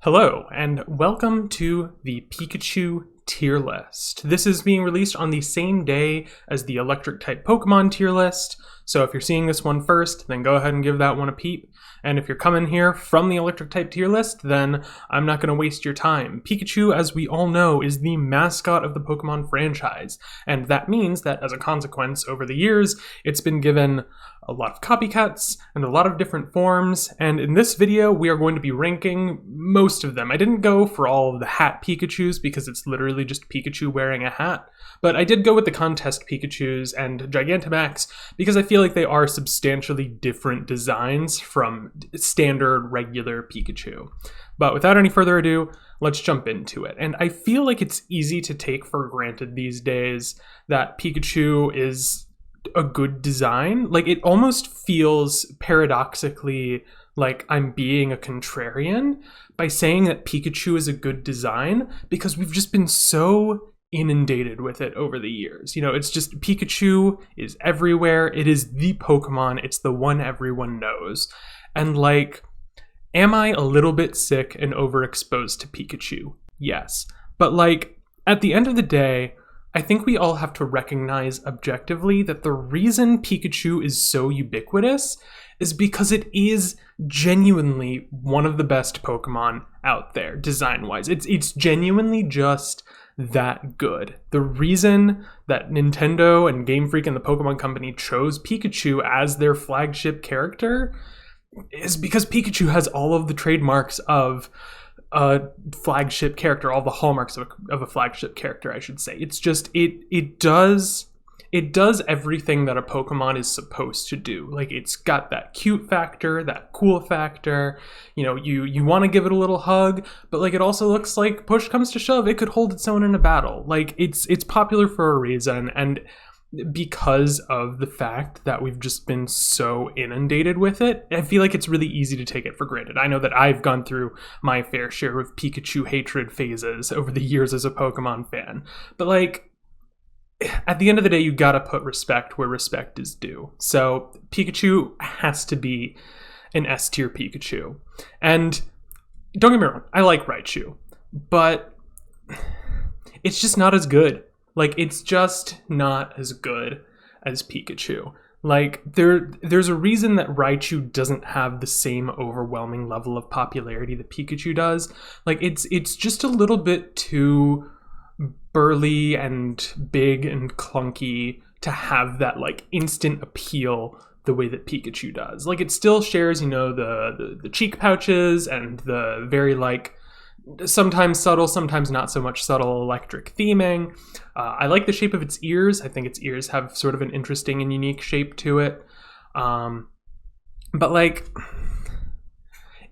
Hello, and welcome to the Pikachu tier list. This is being released on the same day as the electric type Pokemon tier list, so if you're seeing this one first, then go ahead and give that one a peep. And if you're coming here from the electric type tier list, then I'm not going to waste your time. Pikachu, as we all know, is the mascot of the Pokemon franchise, and that means that as a consequence, over the years, it's been given a lot of copycats and a lot of different forms, and in this video we are going to be ranking most of them. I didn't go for all of the hat Pikachus because it's literally just Pikachu wearing a hat, but I did go with the contest Pikachus and Gigantamax because I feel like they are substantially different designs from standard regular Pikachu. But without any further ado, let's jump into it. And I feel like it's easy to take for granted these days that Pikachu is a good design. Like, it almost feels paradoxically like I'm being a contrarian by saying that Pikachu is a good design because we've just been so inundated with it over the years. You know, it's just Pikachu is everywhere. It is the Pokemon. It's the one everyone knows. And like, am I a little bit sick and overexposed to Pikachu? Yes. But like, at the end of the day, I think we all have to recognize objectively that the reason Pikachu is so ubiquitous is because it is genuinely one of the best Pokemon out there, design-wise. It's genuinely just that good. The reason that Nintendo and Game Freak and the Pokemon Company chose Pikachu as their flagship character is because Pikachu has all of the trademarks of a flagship character, all the hallmarks of a flagship character, I should say. It's just, it does everything that a Pokemon is supposed to do. Like, it's got that cute factor, that cool factor. You know, you want to give it a little hug, but like, it also looks like push comes to shove, it could hold its own in a battle. Like, it's popular for a reason, and because of the fact that we've just been so inundated with it, I feel like it's really easy to take it for granted. I know that I've gone through my fair share of Pikachu hatred phases over the years as a Pokemon fan. But like, at the end of the day, you gotta put respect where respect is due. So Pikachu has to be an S tier Pikachu. And don't get me wrong, I like Raichu, but it's just not as good. Like, it's just not as good as Pikachu. Like, there's a reason that Raichu doesn't have the same overwhelming level of popularity that Pikachu does. Like, it's just a little bit too burly and big and clunky to have that, like, instant appeal the way that Pikachu does. Like, it still shares, you know, the cheek pouches and the very, like, sometimes subtle, sometimes not so much subtle electric theming. I like the shape of its ears. I think its ears have sort of an interesting and unique shape to it. But like,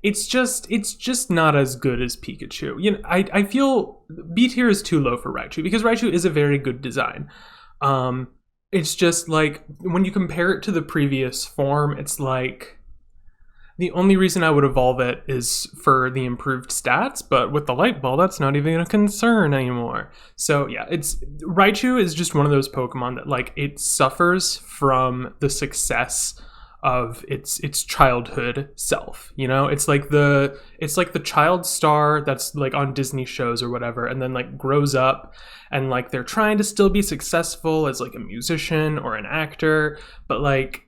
it's just not as good as Pikachu. You know, I feel B tier is too low for Raichu because Raichu is a very good design. It's just like, when you compare it to the previous form, it's like, the only reason I would evolve it is for the improved stats, but with the light ball, that's not even a concern anymore. So yeah, Raichu is just one of those Pokemon that, like, it suffers from the success of its childhood self. You know, it's like the child star that's like on Disney shows or whatever, and then like grows up and like they're trying to still be successful as like a musician or an actor, but like,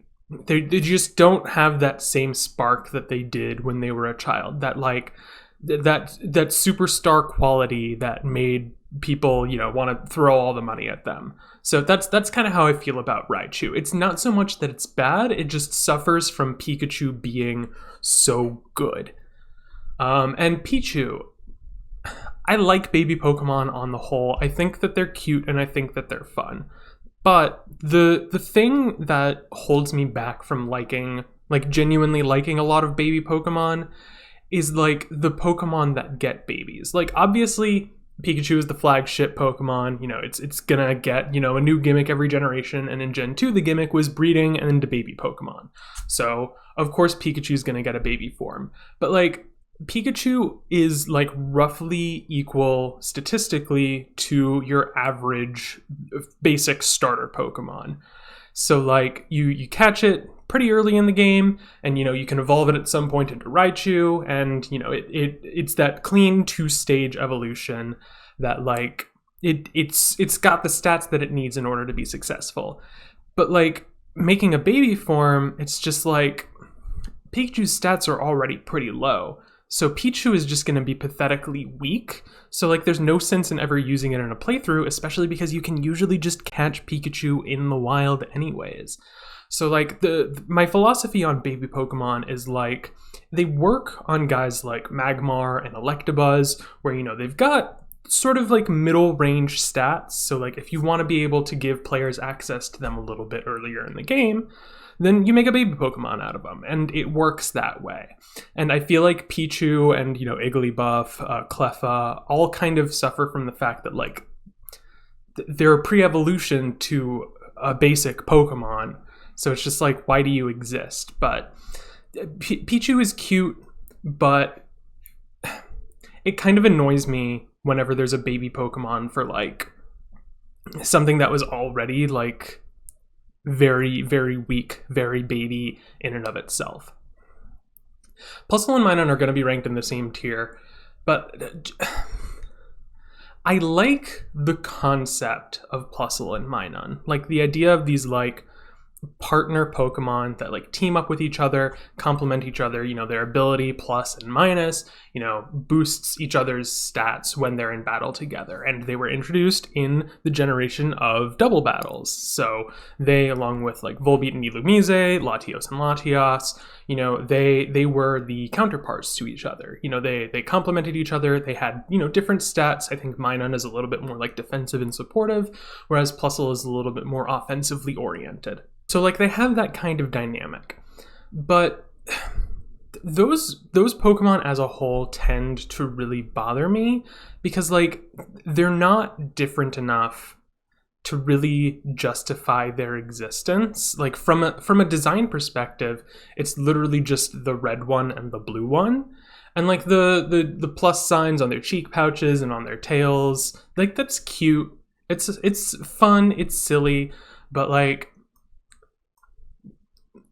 they just don't have that same spark that they did when they were a child. That like that superstar quality that made people, you know, want to throw all the money at them. So that's kind of how I feel about Raichu. It's not so much that it's bad, it just suffers from Pikachu being so good. And Pichu, I like baby Pokemon on the whole. I think that they're cute and I think that they're fun. But the thing that holds me back from liking, like genuinely liking a lot of baby Pokemon is like the Pokemon that get babies. Like, obviously Pikachu is the flagship Pokemon, you know, it's gonna get, you know, a new gimmick every generation, and in Gen 2 the gimmick was breeding and into baby Pokemon. So of course Pikachu's gonna get a baby form. But like, Pikachu is like roughly equal statistically to your average basic starter Pokemon. So like, you catch it, pretty early in the game, and you can evolve it at some point into Raichu, and it's that clean 2-stage evolution that like it's got the stats that it needs in order to be successful. But like making a baby form, it's just like Pikachu's stats are already pretty low. So Pichu is just going to be pathetically weak. So like there's no sense in ever using it in a playthrough, especially because you can usually just catch Pikachu in the wild anyways. So like my philosophy on baby Pokemon is like they work on guys like Magmar and Electabuzz, where they've got sort of like middle range stats. So like if you want to be able to give players access to them a little bit earlier in the game, then you make a baby Pokemon out of them, and it works that way. And I feel like Pichu and Igglybuff, Cleffa, all kind of suffer from the fact that like they're a pre-evolution to a basic Pokemon. So it's just like, why do you exist? But Pichu is cute, but it kind of annoys me whenever there's a baby Pokemon for like something that was already like very, very weak, very baby in and of itself. Plusle and Minun are going to be ranked in the same tier, but I like the concept of Plusle and Minun. Like the idea of these like partner Pokemon that like team up with each other, complement each other, their ability plus and minus, boosts each other's stats when they're in battle together. And they were introduced in the generation of double battles. So they, along with like Volbeat and Illumise, Latios and Latias, they were the counterparts to each other. They complemented each other. They had, different stats. I think Minun is a little bit more like defensive and supportive, whereas Plusle is a little bit more offensively oriented. So like they have that kind of dynamic, but those Pokemon as a whole tend to really bother me because like they're not different enough to really justify their existence. Like from a design perspective, it's literally just the red one and the blue one, and like the plus signs on their cheek pouches and on their tails, like that's cute. It's fun. It's silly, but like.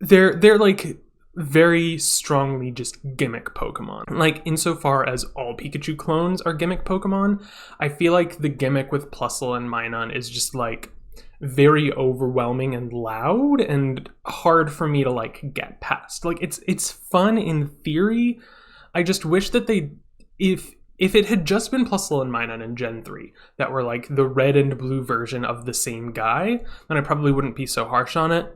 They're like very strongly just gimmick Pokemon. Like insofar as all Pikachu clones are gimmick Pokemon, I feel like the gimmick with Plusle and Minun is just like very overwhelming and loud and hard for me to like get past. Like it's fun in theory. I just wish that if it had just been Plusle and Minun in Gen 3 that were like the red and blue version of the same guy, then I probably wouldn't be so harsh on it.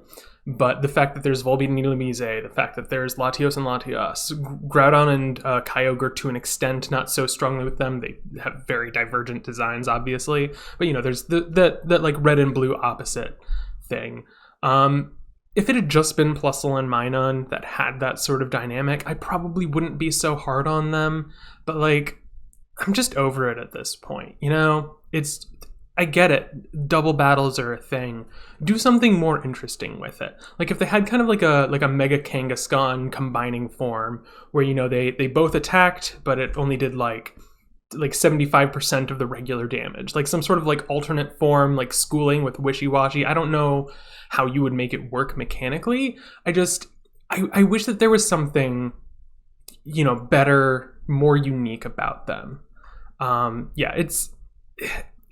But the fact that there's Volbeat and Illumise, the fact that there's Latios and Latias, Groudon and Kyogre to an extent, not so strongly with them. They have very divergent designs, obviously. But, there's that like red and blue opposite thing. If it had just been Plusle and Minun that had that sort of dynamic, I probably wouldn't be so hard on them. But, like, I'm just over it at this point, I get it. Double battles are a thing. Do something more interesting with it. Like if they had kind of like a Mega Kangaskhan combining form where they both attacked, but it only did like 75% of the regular damage. Like some sort of like alternate form, like schooling with Wishy-Washy. I don't know how you would make it work mechanically. I wish that there was something better, more unique about them. It's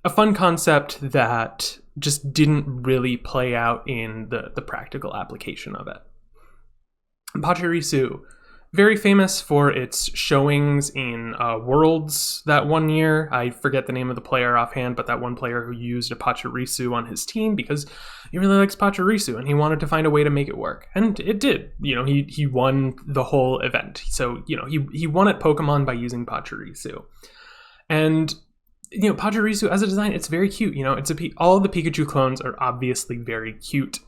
a fun concept that just didn't really play out in the practical application of it. Pachirisu, very famous for its showings in Worlds that one year. I forget the name of the player offhand, but that one player who used a Pachirisu on his team because he really likes Pachirisu and he wanted to find a way to make it work. And it did. He won the whole event. So, he won at Pokemon by using Pachirisu. And Pachirisu as a design, it's very cute. All of the Pikachu clones are obviously very cute.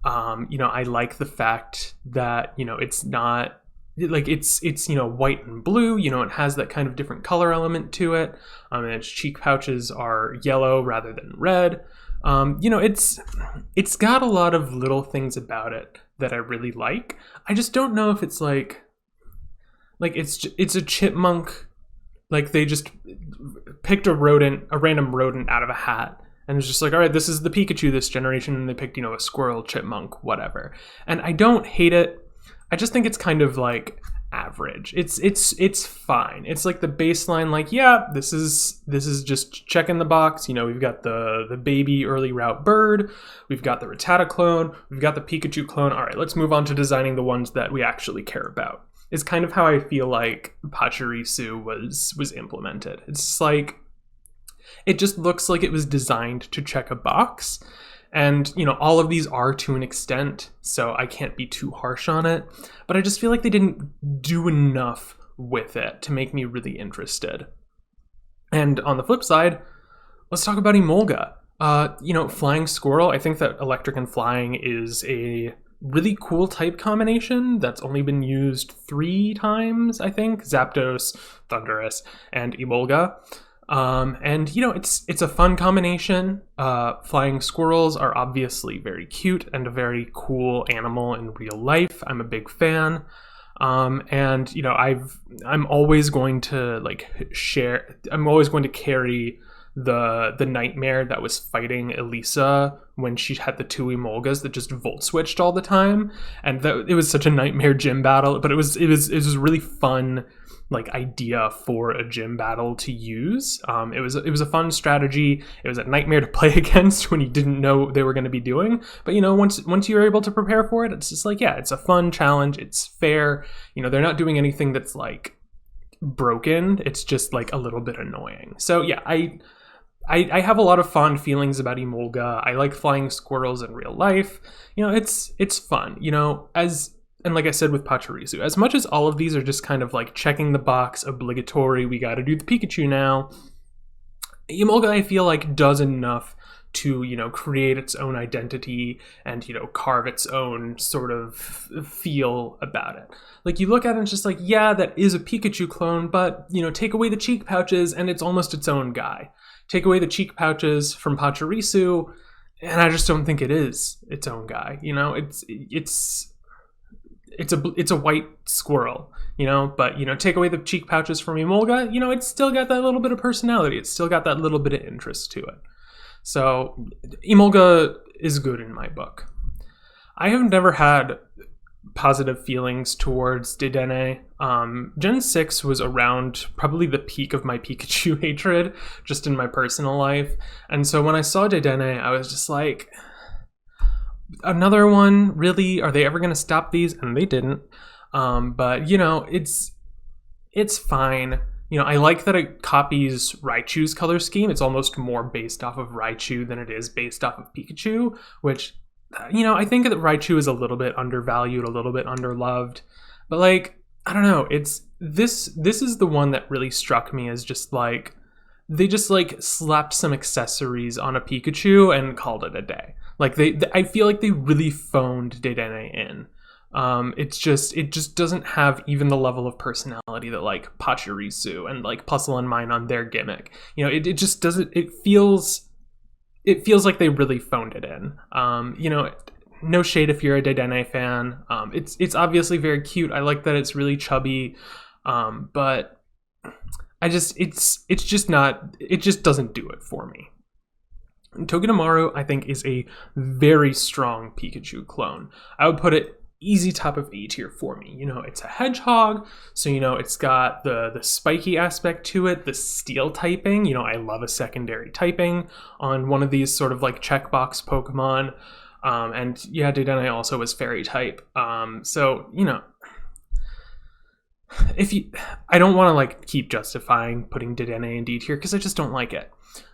I like the fact that it's not like it's white and blue. It has that kind of different color element to it. And its cheek pouches are yellow rather than red. It's got a lot of little things about it that I really like. I just don't know if it's like it's a chipmunk. Like they just picked a random rodent out of a hat And it's just like, all right, this is the Pikachu this generation, and they picked, a squirrel, chipmunk, whatever. And I don't hate it. I just think it's kind of like average. It's fine. It's like the baseline, like, yeah, this is just checking the box. We've got the baby early route bird, we've got the Rattata clone, we've got the Pikachu clone. All right, let's move on to designing the ones that we actually care about. Is kind of how I feel like Pachirisu was implemented. It's just like, it just looks like it was designed to check a box. And, all of these are to an extent, so I can't be too harsh on it. But I just feel like they didn't do enough with it to make me really interested. And on the flip side, let's talk about Emolga. Flying Squirrel, I think that Electric and Flying is a really cool type combination that's only been used 3 times, I think. Zapdos, Thundurus, and Emolga. It's a fun combination. Flying squirrels are obviously very cute and a very cool animal in real life. I'm a big fan. I'm always going to I'm always going to carry the nightmare that was fighting Elisa when she had the 2 Emolgas that just volt switched all the time, and it was such a nightmare gym battle. But it was really fun, idea for a gym battle to use. It was a fun strategy. It was a nightmare to play against when you didn't know what they were going to be doing. But once you're able to prepare for it, it's just like, yeah, it's a fun challenge. It's fair. They're not doing anything that's broken. It's just a little bit annoying. So yeah, I have a lot of fond feelings about Emolga. I like flying squirrels in real life. It's fun. And like I said with Pachirisu, as much as all of these are just kind of checking the box, obligatory, we got to do the Pikachu now, Emolga, I feel does enough to, create its own identity and, carve its own sort of feel about it. You look at it and it's just yeah, that is a Pikachu clone, but, take away the cheek pouches and it's almost its own guy. Take away the cheek pouches from Pachirisu, and I just don't think it is its own guy. It's a white squirrel, but take away the cheek pouches from Emolga, it's still got that little bit of personality. It's still got that little bit of interest to it. So Emolga is good in my book. I have never had positive feelings towards Dedenne. Gen 6 was around probably the peak of my Pikachu hatred, just in my personal life. And so when I saw Dedenne, I was just like, another one? Really? Are they ever going to stop these? And they didn't. But, it's fine. I like that it copies Raichu's color scheme. It's almost more based off of Raichu than it is based off of Pikachu, which, I think that Raichu is a little bit undervalued, a little bit underloved. But, I don't know. This is the one that really struck me as just they just slapped some accessories on a Pikachu and called it a day. I feel like they really phoned Dedenne in. It just doesn't have even the level of personality that Pachirisu and Puzzle and Mine on their gimmick. It just doesn't. It feels like they really phoned it in. No shade if you're a Dedenne fan. It's obviously very cute. I like that it's really chubby, but it's just not. It just doesn't do it for me. Togedemaru, I think, is a very strong Pikachu clone. I would put it easy top of A tier for me. It's a hedgehog, so it's got the spiky aspect to it, the steel typing. I love a secondary typing on one of these sort of checkbox Pokemon. And yeah, Dedenne also was fairy type. So I don't want to keep justifying putting Dedenne in D tier because I just don't like it.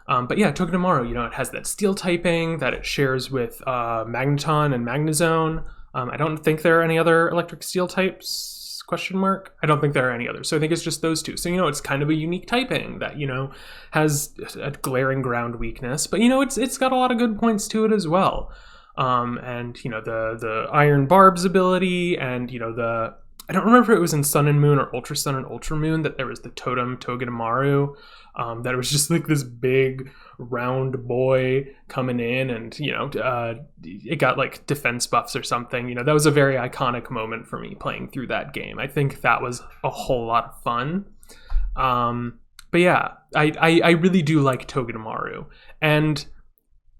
But yeah, Togedemaru, it has that steel typing that it shares with Magneton and Magnezone. I don't think there are any other electric steel types, ? I don't think there are any others. So I think it's just those two. So, it's kind of a unique typing that, has a glaring ground weakness. But, it's got a lot of good points to it as well. And, the Iron Barb's ability and, I don't remember if it was in Sun and Moon or Ultra Sun and Ultra Moon that there was the Totem Togedemaru. That it was just this big round boy coming in and, it got defense buffs or something. That was a very iconic moment for me playing through that game. I think that was a whole lot of fun. But yeah, I really do like Togedemaru. And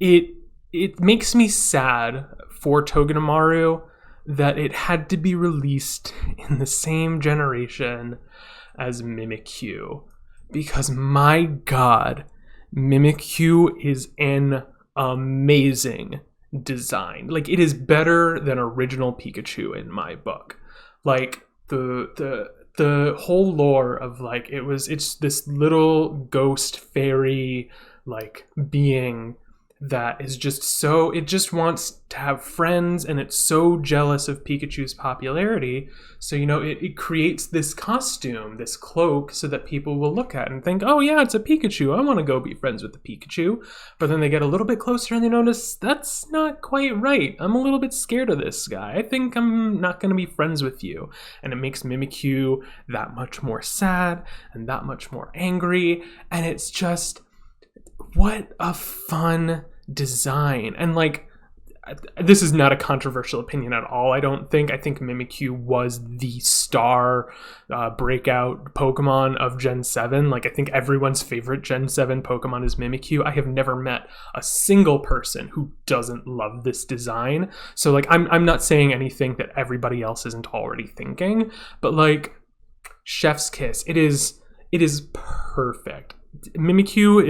it makes me sad for Togedemaru that it had to be released in the same generation as Mimikyu, because my god, Mimikyu is an amazing design. Like, it is better than original Pikachu in my book. Like, the whole lore of, like, it's this little ghost fairy like being that is just so, it just wants to have friends, and it's so jealous of Pikachu's popularity. So, it creates this costume, this cloak, so that people will look at it and think, oh yeah, it's a Pikachu, I want to go be friends with the Pikachu. But then they get a little bit closer and they notice that's not quite right. I'm a little bit scared of this guy. I think I'm not going to be friends with you. And it makes Mimikyu that much more sad and that much more angry. And it's just, what a fun design. And like, this is not a controversial opinion at all, I don't think. I think Mimikyu was the star breakout Pokemon of Gen 7. Like, I think everyone's favorite Gen 7 Pokemon is Mimikyu. I have never met a single person who doesn't love this design. So like, I'm not saying anything that everybody else isn't already thinking, but like, chef's kiss. It is perfect. Mimikyu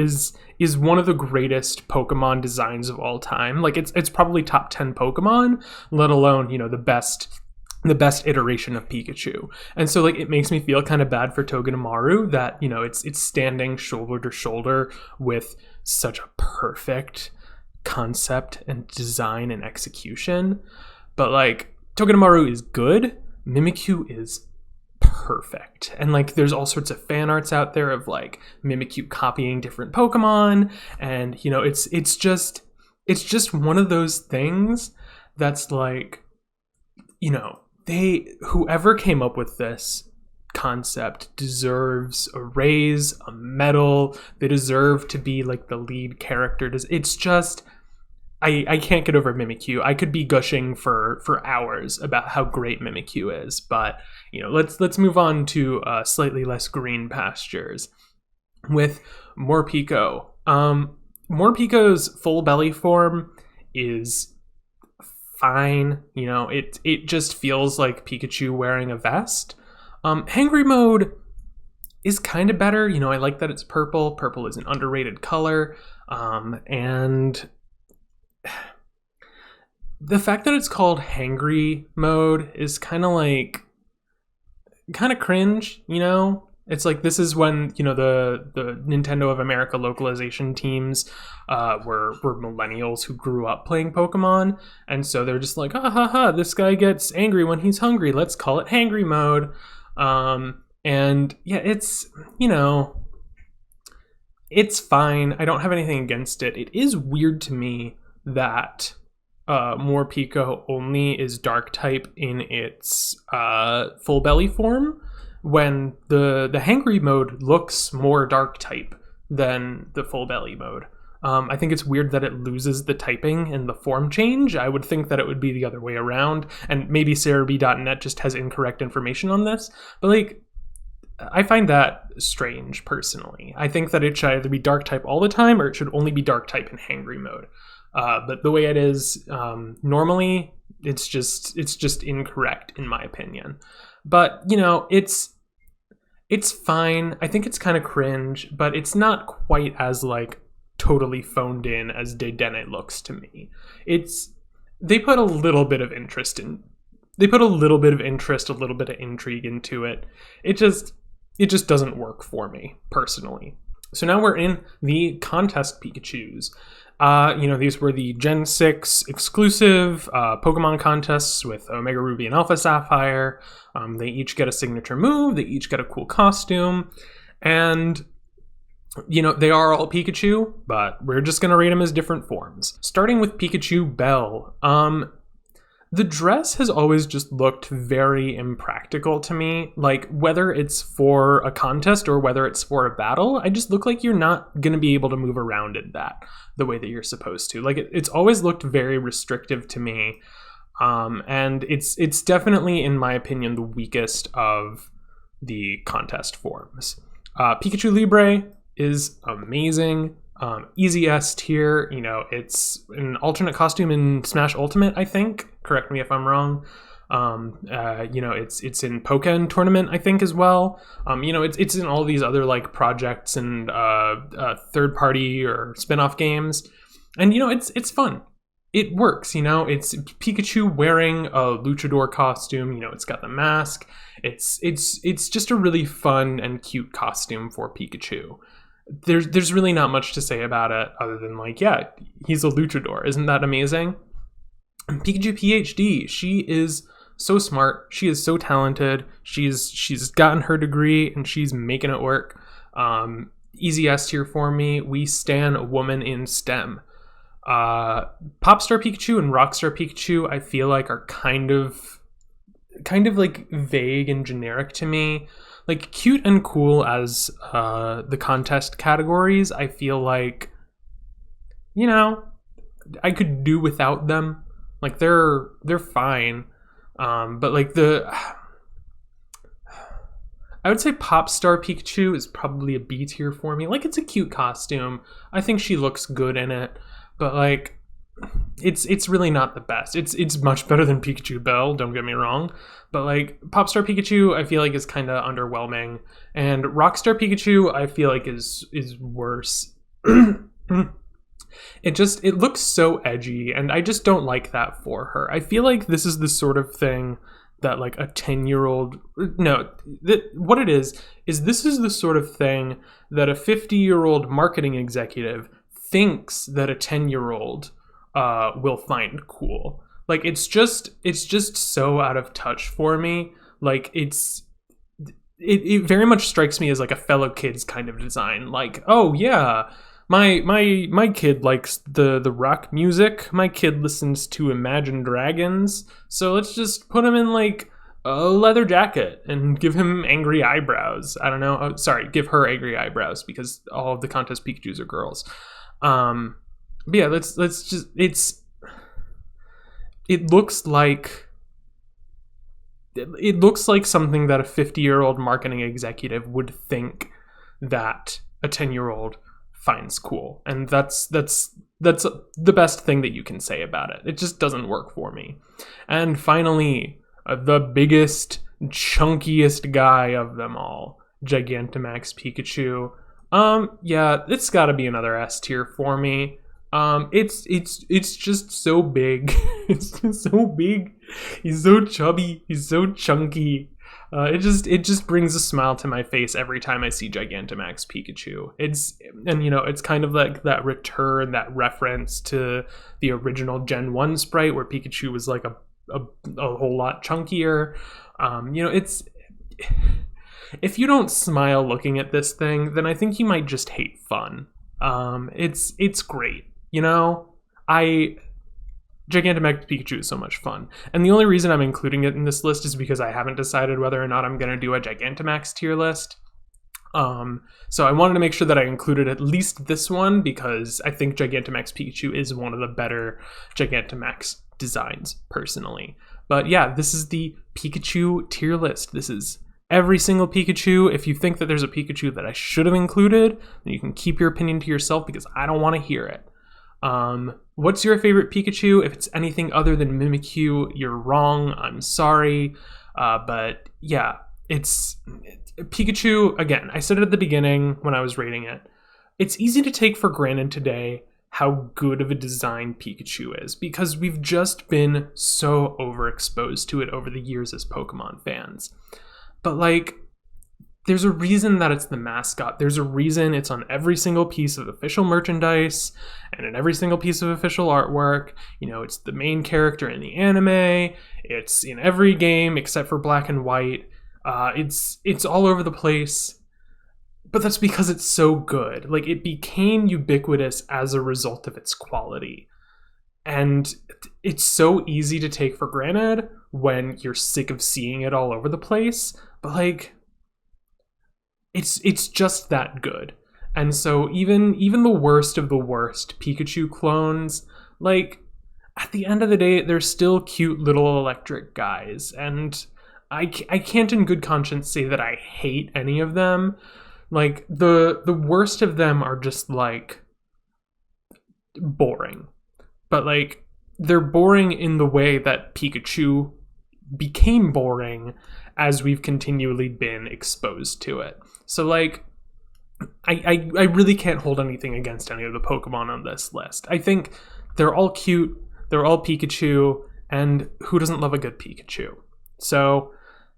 is one of the greatest Pokemon designs of all time. Like, it's probably top 10 Pokemon, let alone, the best iteration of Pikachu. And so like, it makes me feel kind of bad for Togedemaru that, it's standing shoulder to shoulder with such a perfect concept and design and execution. But like, Togedemaru is good, Mimikyu is perfect. And like, there's all sorts of fan arts out there of like Mimikyu copying different Pokemon, and it's just one of those things that's like, whoever came up with this concept deserves a raise, a medal. They deserve to be like the lead character. It's just, I can't get over Mimikyu. I could be gushing for hours about how great Mimikyu is, but let's move on to slightly less green pastures with Morpeko. Morpeko's full belly form is fine. It just feels like Pikachu wearing a vest. Hangry mode is kind of better. I like that it's purple. Purple is an underrated color, and the fact that it's called hangry mode is kind of cringe. It's like, this is when the Nintendo of America localization teams were millennials who grew up playing Pokemon, and so they're just like, this guy gets angry when he's hungry, let's call it hangry mode. And yeah, it's it's fine. I don't have anything against it. It is weird to me that Morpeko only is dark type in its full belly form, when the hangry mode looks more dark type than the full belly mode. I think it's weird that it loses the typing in the form change. I would think that it would be the other way around, and maybe SarahB.net just has incorrect information on this, but like, I find that strange personally. I think that it should either be dark type all the time, or it should only be dark type in hangry mode. But the way it is normally, it's just incorrect in my opinion. But it's fine. I think it's kind of cringe, but it's not quite as like totally phoned in as Dedenne looks to me. They put a little bit of interest, a little bit of intrigue into it. It just doesn't work for me personally. So now we're in the contest Pikachus. These were the Gen 6 exclusive Pokemon contests with Omega Ruby and Alpha Sapphire. They each get a signature move, they each get a cool costume, and they are all Pikachu, but we're just going to rate them as different forms. Starting with Pikachu Bell. The dress has always just looked very impractical to me. Like, whether it's for a contest or whether it's for a battle, I just look like you're not going to be able to move around in that the way that you're supposed to. Like, it's always looked very restrictive to me. And it's definitely, in my opinion, the weakest of the contest forms. Pikachu Libre is amazing. Easy S tier. It's an alternate costume in Smash Ultimate, I think. Correct me if I'm wrong. It's in Pokken Tournament, I think, as well. It's in all these other like projects and third party or spin-off games, and it's fun. It works. It's Pikachu wearing a luchador costume. It's got the mask. It's just a really fun and cute costume for Pikachu. There's really not much to say about it other than like, yeah, he's a luchador. Isn't that amazing? And Pikachu PhD, she is so smart. She is so talented. She's gotten her degree and she's making it work. Easy S tier for me. We stan a woman in STEM. Popstar Pikachu and Rockstar Pikachu, I feel like are kind of like vague and generic to me. Like cute and cool as the contest categories, I feel like I could do without them. Like they're fine. But like I would say Popstar Pikachu is probably a B tier for me. Like it's a cute costume. I think she looks good in it, but like it's really not the best. It's much better than Pikachu Bell, don't get me wrong. But like Popstar Pikachu I feel like is kind of underwhelming, and Rockstar Pikachu I feel like is worse. It looks so edgy, and I just don't like that for her. I feel like this is the sort of thing that like a 10-year-old what it is this is the sort of thing that a 50-year-old marketing executive thinks that a 10-year-old will find cool. Like it's just so out of touch for me. Like it very much strikes me as like a fellow kids kind of design. Like, oh yeah, my kid likes the rock music. My kid listens to Imagine Dragons. So let's just put him in like a leather jacket and give him angry eyebrows. I don't know. Oh, sorry, give her angry eyebrows because all of the contest Pikachus are girls. But yeah, let's just it looks like something that a 50-year-old marketing executive would think that a 10-year-old finds cool, and that's the best thing that you can say about it. It just doesn't work for me. And finally, the biggest, chunkiest guy of them all, Gigantamax Pikachu. Yeah, it's got to be another S tier for me. It's just so big. It's just so big. He's so chubby. He's so chunky. It just brings a smile to my face every time I see Gigantamax Pikachu. It's kind of like that return, that reference to the original Gen 1 sprite where Pikachu was like a whole lot chunkier. It's if you don't smile looking at this thing, then I think you might just hate fun. It's great. Gigantamax Pikachu is so much fun. And the only reason I'm including it in this list is because I haven't decided whether or not I'm going to do a Gigantamax tier list. So I wanted to make sure that I included at least this one because I think Gigantamax Pikachu is one of the better Gigantamax designs, personally. But yeah, this is the Pikachu tier list. This is every single Pikachu. If you think that there's a Pikachu that I should have included, then you can keep your opinion to yourself because I don't want to hear it. What's your favorite Pikachu? If it's anything other than Mimikyu, you're wrong. I'm sorry. But yeah, it's Pikachu. Again, I said it at the beginning when I was rating it. It's easy to take for granted today how good of a design Pikachu is because we've just been so overexposed to it over the years as Pokemon fans. But like, there's a reason that it's the mascot. There's a reason it's on every single piece of official merchandise and in every single piece of official artwork. It's the main character in the anime. It's in every game except for Black and White. It's all over the place. But that's because it's so good. Like, it became ubiquitous as a result of its quality. And it's so easy to take for granted when you're sick of seeing it all over the place. But like, it's just that good. And so even the worst of the worst Pikachu clones, like, at the end of the day, they're still cute little electric guys. And I can't in good conscience say that I hate any of them. Like, the worst of them are just like boring. But like, they're boring in the way that Pikachu became boring as we've continually been exposed to it. So like, I really can't hold anything against any of the Pokemon on this list. I think they're all cute, they're all Pikachu, and who doesn't love a good Pikachu? So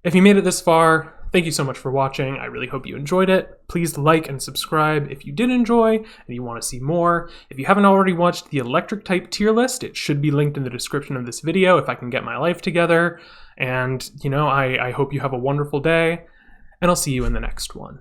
if you made it this far, thank you so much for watching. I really hope you enjoyed it. Please like and subscribe if you did enjoy and you want to see more. If you haven't already watched the electric type tier list, it should be linked in the description of this video if I can get my life together. And, you know, I hope you have a wonderful day, and I'll see you in the next one.